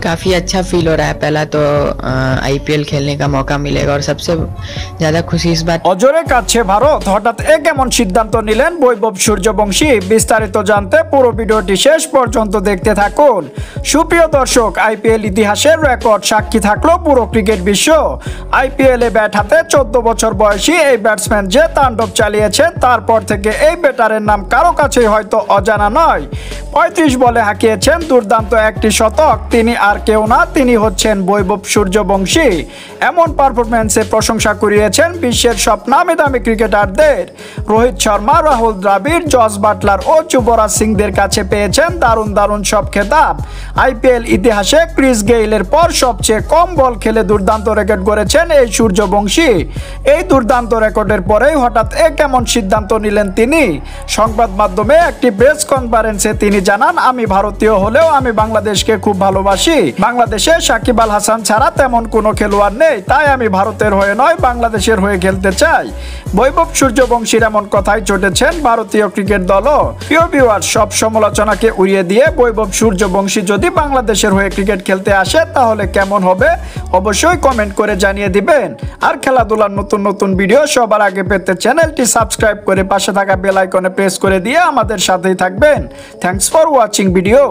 काफ़ी अच्छा फील हो रहा है। पहला तो आईपीएल खेलने का मौका मिलेगा और सबसे ज़्यादा खुशी इस बात। অজরে কাছে ভারত হঠাৎ কেমন সিদ্ধান্ত নিলেন বৈভব সূর্যবংশী? বিস্তারিত জানতে পুরো ভিডিওটি শেষ পর্যন্ত দেখতে থাকুন। সুপ্রিয় দর্শক, আইপিএল ইতিহাসের রেকর্ড সাক্ষী থাকলো পুরো ক্রিকেট বিশ্ব। আইপিএলে ব্যাট হাতে 14 বছর বয়সী এই ব্যাটসম্যান যে তাণ্ডব চালিয়েছেন, তারপর থেকে এই ব্যাটারের নাম কারো কাছেই হয়তো অজানা নয়। 35 বলে হাঁকিয়েছেন দুর্দান্ত একটি শতক। তিনি আর কেউ না, তিনি হচ্ছেন বৈভব সূর্যবংশী। এমন পারফরম্যান্সে প্রশংসা কুড়িয়েছেন বিশ্বের সব নামি দামি ক্রিকেটারদের। রোহিত শর্মা, রাহুল দ্রাবিড়, জস বাটলার ও যুবরাজ সিংদের কাছে পেয়েছেন দারুণ দারুণ সব খেতাব। আইপিএল ইতিহাসে ক্রিস গেইলের পর সবচেয়ে কম বল খেলে দুর্দান্ত রেকর্ড গড়েছেন এই সূর্যবংশী। এই দুর্দান্ত রেকর্ডের পরেই হঠাৎ কেমন সিদ্ধান্ত নিলেন তিনি। সংবাদ মাধ্যমে একটি প্রেস কনফারেন্সে তিনি জানান, আমি ভারতীয় হলেও আমি বাংলাদেশকে খুব ভালোবাসি। বাংলাদেশে সাকিব আল হাসান ছাড়া তেমন কোনো খেলোয়াড় নেই, তাই আমি ভারতের হয়ে নয় বাংলাদেশের হয়ে খেলতে চাই। বৈভব সূর্যবংশীর এমন কথাই চটেছেন ভারতীয় ক্রিকেট দলও। প্রিয় ভিউয়ার, সব সমালোচনাকে উড়িয়ে দিয়ে বৈভব সূর্যবংশী যদি বাংলাদেশের হয়ে ক্রিকেট খেলতে আসে তাহলে কেমন হবে অবশ্যই কমেন্ট করে জানিয়ে দিবেন। আর খেলাধুলার নতুন নতুন ভিডিও সবার আগে পেতে চ্যানেলটি সাবস্ক্রাইব করে পাশে থাকা বেল আইকনে প্রেস করে দিয়ে আমাদের সাথেই থাকবেন। Thanks for watching video.